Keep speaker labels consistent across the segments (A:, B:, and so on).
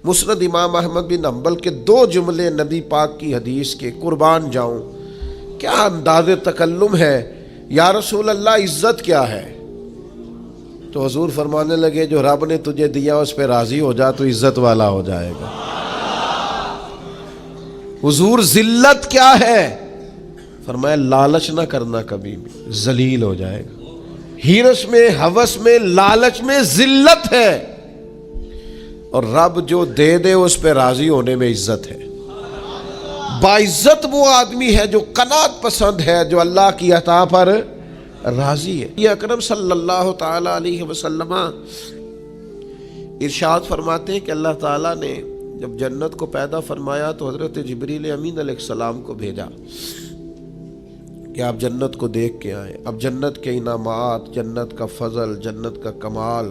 A: مسند امام احمد بن حنبل کے 2 جملے نبی پاک کی حدیث کے، قربان جاؤں کیا انداز تکلم ہے، یا رسول اللہ عزت کیا ہے؟ تو حضور فرمانے لگے جو رب نے تجھے دیا اس پہ راضی ہو جا تو عزت والا ہو جائے گا۔ حضور ذلت کیا ہے؟ فرمایا لالچ نہ کرنا، کبھی بھی ذلیل ہو جائے گا۔ ہرس میں، ہوس میں، لالچ میں ذلت ہے، اور رب جو دے دے اس پہ راضی ہونے میں عزت ہے۔ باعزت وہ آدمی ہے جو قناعت پسند ہے، جو اللہ کی عطا پر راضی ہے۔ یہ اکرم صلی اللہ تعالی علیہ وسلم ارشاد فرماتے ہیں کہ اللہ تعالیٰ نے جب جنت کو پیدا فرمایا تو حضرت جبریل امین علیہ السلام کو بھیجا کہ آپ جنت کو دیکھ کے آئیں۔ اب جنت کے انعامات، جنت کا فضل، جنت کا کمال،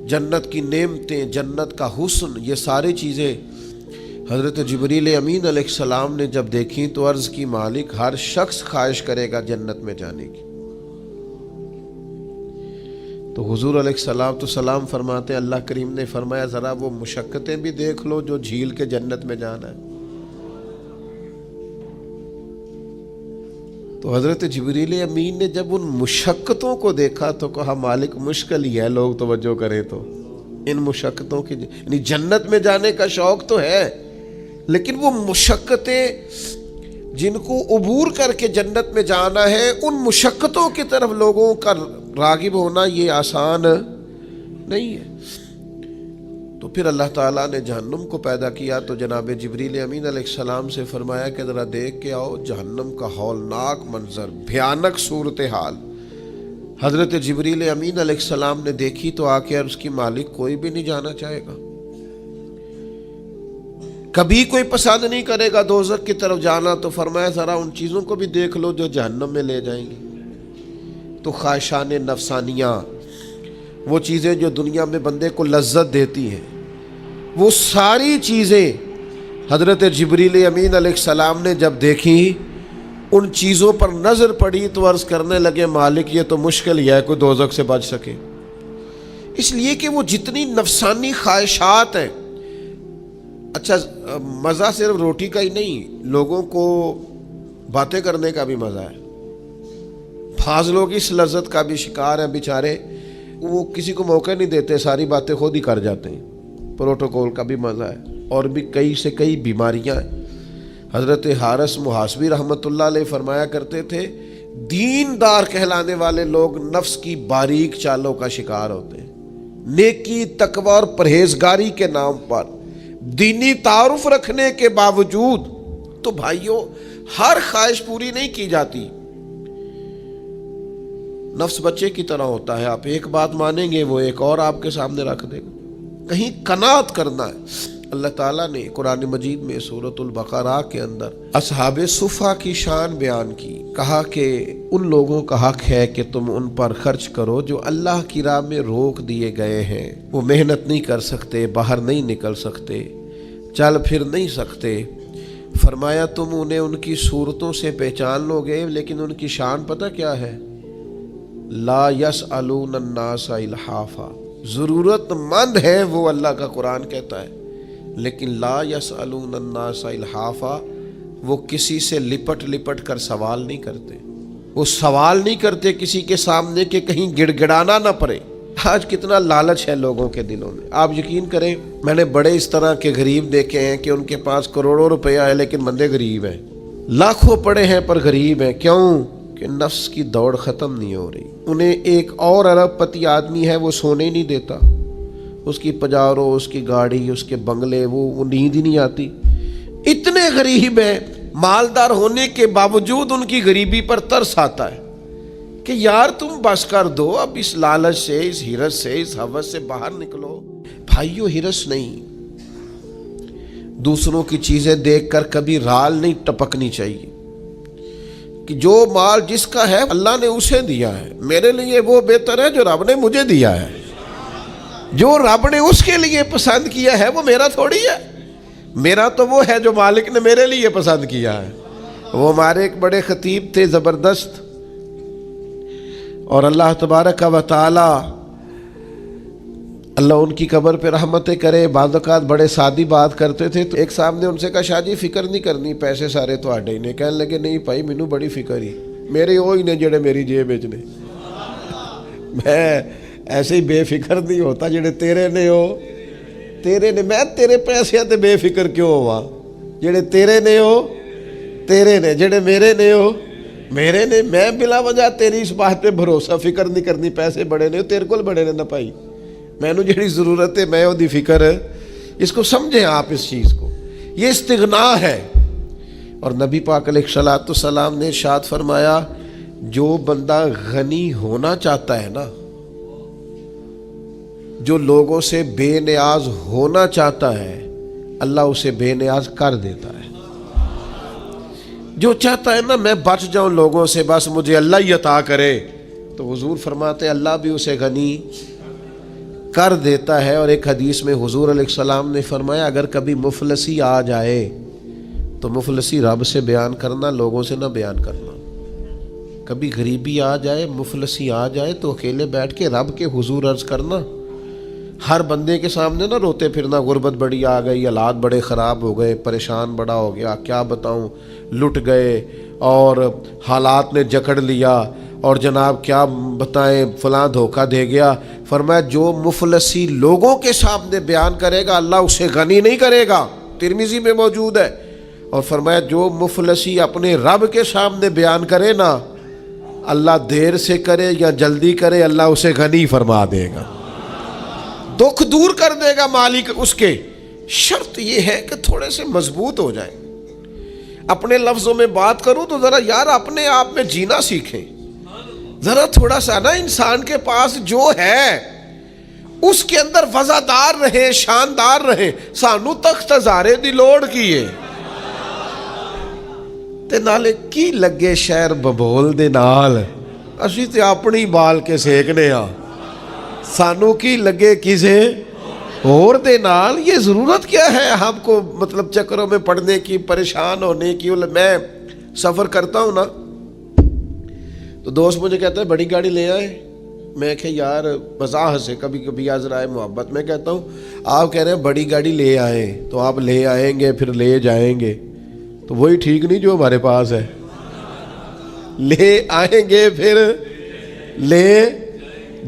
A: جنت کی نعمتیں، جنت کا حسن، یہ ساری چیزیں حضرت جبریل امین علیہ السلام نے جب دیکھیں تو عرض کی مالک ہر شخص خواہش کرے گا جنت میں جانے کی۔ تو حضور علیہ السلام فرماتے ہیں اللہ کریم نے فرمایا ذرا وہ مشقتیں بھی دیکھ لو جو جھیل کے جنت میں جانا ہے۔ تو حضرت جبریل امین نے جب ان مشقتوں کو دیکھا تو کہا مالک مشکل ہی ہے، لوگ توجہ کریں تو ان مشقتوں کی، یعنی جنت میں جانے کا شوق تو ہے لیکن وہ مشقتیں جن کو عبور کر کے جنت میں جانا ہے، ان مشقتوں کی طرف لوگوں کا راغب ہونا یہ آسان نہیں ہے۔ تو پھر اللہ تعالیٰ نے جہنم کو پیدا کیا تو جناب جبریل امین علیہ السلام سے فرمایا کہ ذرا دیکھ کے آؤ جہنم کا ہولناک منظر، بھیانک صورتحال۔ حضرت جبریل امین علیہ السلام نے دیکھی تو آ کے اس کی مالک کوئی بھی نہیں جانا چاہے گا، کبھی کوئی پسند نہیں کرے گا دوزخ کی طرف جانا۔ تو فرمایا ذرا ان چیزوں کو بھی دیکھ لو جو جہنم میں لے جائیں گی۔ تو خواہشان نفسانیہ، وہ چیزیں جو دنیا میں بندے کو لذت دیتی ہیں، وہ ساری چیزیں حضرت جبریل امین علیہ السلام نے جب دیکھی، ان چیزوں پر نظر پڑی تو عرض کرنے لگے مالک یہ تو مشکل ہی ہے کوئی دوزخ سے بچ سکے، اس لیے کہ وہ جتنی نفسانی خواہشات ہیں۔ اچھا مزہ صرف روٹی کا ہی نہیں، لوگوں کو باتیں کرنے کا بھی مزہ ہے۔ بعض لوگ اس لذت کا بھی شکار ہیں بیچارے، وہ کسی کو موقع نہیں دیتے، ساری باتیں خود ہی کر جاتے ہیں۔ پروٹوکول کا بھی مزہ ہے، اور بھی کئی سے کئی بیماریاں ہیں۔ حضرت حارث محاسبی رحمۃ اللہ علیہ فرمایا کرتے تھے دیندار کہلانے والے لوگ نفس کی باریک چالوں کا شکار ہوتے ہیں۔ نیکی، تقوی اور پرہیزگاری کے نام پر دینی تعارف رکھنے کے باوجود تو بھائیوں ہر خواہش پوری نہیں کی جاتی۔ نفس بچے کی طرح ہوتا ہے، آپ ایک بات مانیں گے وہ ایک اور آپ کے سامنے رکھ دے گا۔ کہیں قناعت کرنا ہے۔ اللہ تعالیٰ نے قرآن مجید میں سورۃ البقرہ کے اندر اصحاب صفا کی شان بیان کی، کہا کہ ان لوگوں کا حق ہے کہ تم ان پر خرچ کرو جو اللہ کی راہ میں روک دیے گئے ہیں، وہ محنت نہیں کر سکتے، باہر نہیں نکل سکتے، چل پھر نہیں سکتے۔ فرمایا تم انہیں ان کی صورتوں سے پہچان لو گے لیکن ان کی شان پتہ کیا ہے؟ لا یسألون الناس الحافا، ضرورت مند ہے وہ، اللہ کا قرآن کہتا ہے، لیکن لا یسألون الناس الحافا، وہ کسی سے لپٹ کر سوال نہیں کرتے، وہ سوال نہیں کرتے کسی کے سامنے کہ کہیں گڑ گڑانا نہ پڑے۔ آج کتنا لالچ ہے لوگوں کے دلوں میں، آپ یقین کریں میں نے بڑے اس طرح کے غریب دیکھے ہیں کہ ان کے پاس کروڑوں روپیہ ہے لیکن بندے غریب ہیں، لاکھوں پڑے ہیں پر غریب ہیں۔ کیوں؟ کہ نفس کی دوڑ ختم نہیں ہو رہی۔ انہیں ایک اور ارب پتی آدمی ہے وہ سونے نہیں دیتا، اس کی پجارو، اس کی گاڑی، اس کے بنگلے، وہ نیند ہی نہیں آتی۔ اتنے غریب ہیں، مالدار ہونے کے باوجود ان کی غریبی پر ترس آتا ہے کہ یار تم بس کر دو، اب اس لالچ سے، اس ہرس سے، اس ہوس سے باہر نکلو۔ بھائیو ہرس نہیں، دوسروں کی چیزیں دیکھ کر کبھی رال نہیں ٹپکنی چاہیے کہ جو مال جس کا ہے اللہ نے اسے دیا ہے، میرے لیے وہ بہتر ہے جو رب نے مجھے دیا ہے، جو رب نے اس کے لیے پسند کیا ہے وہ میرا تھوڑی ہے، میرا تو وہ ہے جو مالک نے میرے لیے پسند کیا ہے۔ وہ ہمارے ایک بڑے خطیب تھے زبردست، اور اللہ تبارک و تعالی اللہ ان کی قبر پہ رحمتیں کرے. بعض اوقات بڑے سادی بات کرتے تھے تو ایک صاحب نے ان سے کہا شاہ جی فکر نہیں کرنی, پیسے سارے تواڈے ہی نے. کہنے لگے نہیں بھائی مینوں بڑی فکر ہی, میرے وہی نے جڑے میری جیب وچ نے. میں ایسے ہی بے فکر نہیں ہوتا جڑے تیرے نے ہو تیرے نے. میں تیرے پیسے تے بے فکر کیوں ہوا؟ جڑے تیرے نے ہو تیرے نے, جڑے میرے نے ہو میرے نے. میں بلا وجہ تیری اس بات پہ بھروسہ فکر نہیں کرنی پیسے بڑے نے تیرے کول بڑے نے نہ پائی. مینوں جڑی ضرورت ہے میں دی فکر. اس کو سمجھیں آپ اس چیز کو, یہ استغنا ہے. اور نبی پاک علیہ الصلوۃ والسلام نے ارشاد فرمایا جو بندہ غنی ہونا چاہتا ہے نا, جو لوگوں سے بے نیاز ہونا چاہتا ہے, اللہ اسے بے نیاز کر دیتا ہے. جو چاہتا ہے نا میں بچ جاؤں لوگوں سے, بس مجھے اللہ ہی عطا کرے, تو حضور فرماتے اللہ بھی اسے غنی کر دیتا ہے. اور ایک حدیث میں حضور علیہ السلام نے فرمایا اگر کبھی مفلسی آ جائے تو مفلسی رب سے بیان کرنا, لوگوں سے نہ بیان کرنا. کبھی غریبی آ جائے, مفلسی آ جائے تو اکیلے بیٹھ کے رب کے حضور عرض کرنا. ہر بندے کے سامنے نہ روتے پھرنا, غربت بڑی آ گئی, حالات بڑے خراب ہو گئے, پریشان بڑا ہو گیا, کیا بتاؤں, لٹ گئے اور حالات نے جکڑ لیا, اور جناب کیا بتائیں فلاں دھوکہ دے گیا. فرمایا جو مفلسی لوگوں کے سامنے بیان کرے گا اللہ اسے غنی نہیں کرے گا, ترمذی میں موجود ہے. اور فرمایا جو مفلسی اپنے رب کے سامنے بیان کرے نا, اللہ دیر سے کرے یا جلدی کرے اللہ اسے غنی فرما دے گا, دکھ دور کر دے گا مالک اس کے. شرط یہ ہے کہ تھوڑے سے مضبوط ہو جائیں. اپنے لفظوں میں بات کروں تو ذرا یار اپنے آپ میں جینا سیکھیں. ذرا تھوڑا سا نا انسان کے پاس جو ہے اس کے اندر وزادار رہے, شاندار رہے. سانو تخت ہزارے دی لوڑ کی ہے تے نالے کی لگے شہر ببول دے نال, اسی تے اپنی بال کے سیکنے ہاں. سانو کی لگے کسے اور دے نال. یہ ضرورت کیا ہے ہم کو مطلب چکروں میں پڑنے کی, پریشان ہونے کی. میں سفر کرتا ہوں نا تو دوست مجھے کہتا ہے بڑی گاڑی لے آئے. میں کہ یار مزاح سے کبھی کبھی عذرائے محبت میں کہتا ہوں آپ کہہ رہے ہیں بڑی گاڑی لے آئیں تو آپ لے آئیں گے پھر لے جائیں گے, تو وہی ٹھیک نہیں جو ہمارے پاس ہے. لے آئیں گے پھر لے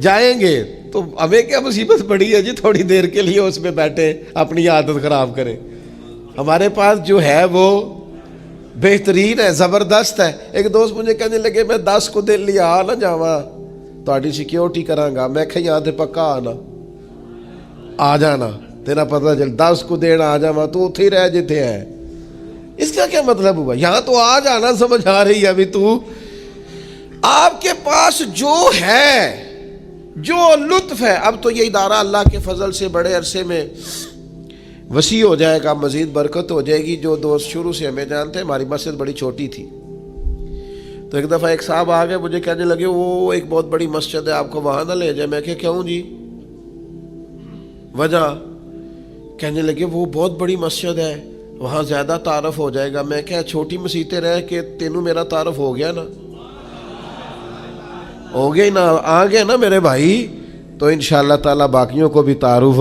A: جائیں گے, تو ہمیں کیا مصیبت پڑی ہے جی تھوڑی دیر کے لیے اس میں بیٹھے اپنی عادت خراب کریں. ہمارے پاس جو ہے وہ بہترین ہے, زبردست ہے. ایک دوست مجھے کہنے لگے میں 10 کو دن لیا آ نہ جاواں تہاڈی سیکیورٹی کراں گا. میں کہ یہاں تے پکا آنا آ جانا, تیرا پتہ چل 10 کو دین آ جاواں تو اتھے ہی رہ جتے ہیں. اس کا کیا مطلب ہوا؟ یہاں تو آ جانا سمجھ آ رہی ہے ابھی تو. آپ کے پاس جو ہے, جو لطف ہے, اب تو یہ ادارہ اللہ کے فضل سے بڑے عرصے میں وسیع ہو جائے گا, مزید برکت ہو جائے گی. جو دوست شروع سے ہمیں جانتے ہیں, ہماری مسجد بڑی چھوٹی تھی, تو ایک دفعہ ایک صاحب آ گئے مجھے کہنے لگے وہ ایک بہت بڑی مسجد ہے آپ کو وہاں نہ لے جائے. میں کہ کیوں جی وجہ؟ کہنے لگے وہ بہت بڑی مسجد ہے وہاں زیادہ تعارف ہو جائے گا. میں کہ چھوٹی مسیتیں رہ کے تینوں میرا تعارف ہو گیا نا, ہو گیا نا, آ گیا نا میرے بھائی, تو انشاءاللہ تعالیٰ باقیوں کو بھی تعارف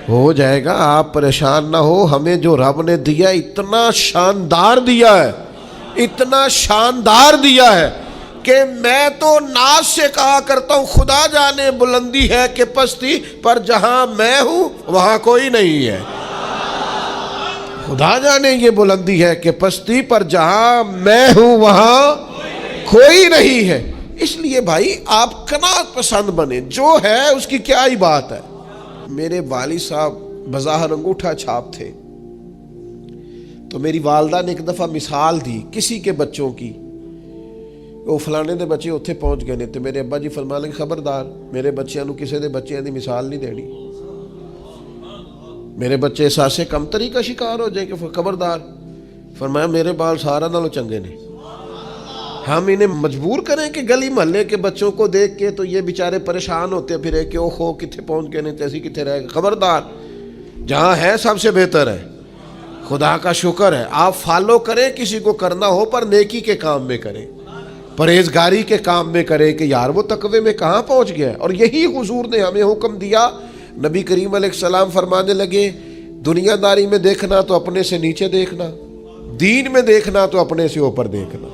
A: ہو جائے گا. آپ پریشان نہ ہو, ہمیں جو رب نے دیا اتنا شاندار دیا ہے, اتنا شاندار دیا ہے کہ میں تو ناز سے کہا کرتا ہوں خدا جانے بلندی ہے کہ پستی, پر جہاں میں ہوں وہاں کوئی نہیں ہے. خدا جانے یہ بلندی ہے کہ پستی, پر جہاں میں ہوں وہاں کوئی نہیں ہے. اس لیے بھائی آپ قناعت پسند بنے, جو ہے اس کی کیا ہی بات ہے. میرے والد صاحب بظاہر انگوٹھا چھاپ تھے, تو میری والدہ نے ایک دفعہ مثال دی کسی کے بچوں کی, وہ فلانے دے بچے اتھے پہنچ گئے نے, تو میرے ابا جی فرمان لگے خبردار میرے بچیاں نو کسی دے بچیاں دی مثال نہیں دینی, میرے بچے احساس کمتری کا شکار ہو جائیں کہ خبردار. فرمایا میرے بال سارا نالوں چنگے نے, ہم انہیں مجبور کریں کہ گلی محلے کے بچوں کو دیکھ کے تو یہ بیچارے پریشان ہوتے پھرے کہ اوہو کتنے پہنچ گئے نے, تیسی کتنے رہ گئے. خبردار, جہاں ہے سب سے بہتر ہے, خدا کا شکر ہے. آپ فالو کریں, کسی کو کرنا ہو پر نیکی کے کام میں کریں, پرہیزگاری کے کام میں کریں کہ یار وہ تقوی میں کہاں پہنچ گیا. اور یہی حضور نے ہمیں حکم دیا نبی کریم علیہ السلام فرمانے لگے دنیا داری میں دیکھنا تو اپنے سے نیچے دیکھنا، دین میں دیکھنا تو اپنے سے اوپر دیکھنا۔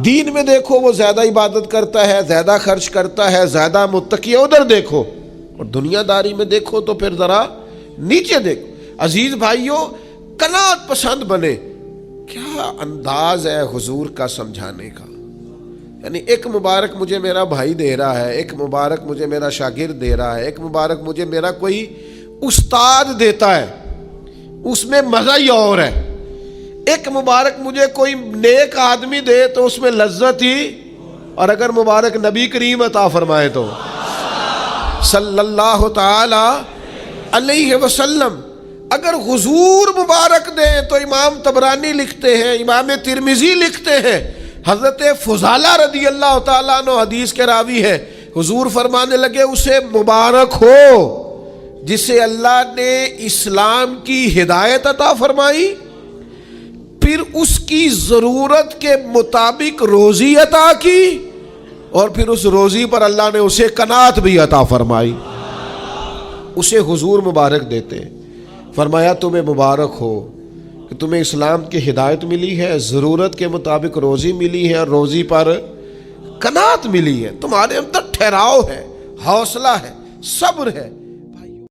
A: دین میں دیکھو وہ زیادہ عبادت کرتا ہے، زیادہ خرچ کرتا ہے، زیادہ متقی ہے، ادھر دیکھو، اور دنیا داری میں دیکھو تو پھر ذرا نیچے دیکھو۔ عزیز بھائیوں، قناعت پسند بنے۔ کیا انداز ہے حضور کا سمجھانے کا، یعنی ایک مبارک مجھے میرا بھائی دے رہا ہے، ایک مبارک مجھے میرا شاگرد دے رہا ہے، ایک مبارک مجھے میرا کوئی استاد دیتا ہے، اس میں مزہ ہی اور ہے۔ ایک مبارک مجھے کوئی نیک آدمی دے تو اس میں لذت ہی، اور اگر مبارک نبی کریم عطا فرمائے تو صلی اللہ تعالی علیہ وسلم، اگر حضور مبارک دیں تو امام طبرانی لکھتے ہیں، امام ترمذی لکھتے ہیں، حضرت فضالہ رضی اللہ تعالیٰ عنہ حدیث کے راوی ہے، حضور فرمانے لگے اسے مبارک ہو جسے اللہ نے اسلام کی ہدایت عطا فرمائی، پھر اس کی ضرورت کے مطابق روزی عطا کی، اور پھر اس روزی پر اللہ نے اسے قناعت بھی عطا فرمائی، اسے حضور مبارک دیتے ہیں۔ فرمایا تمہیں مبارک ہو کہ تمہیں اسلام کی ہدایت ملی ہے، ضرورت کے مطابق روزی ملی ہے، اور روزی پر قناعت ملی ہے، تمہارے اندر ٹھہراؤ ہے، حوصلہ ہے، صبر ہے،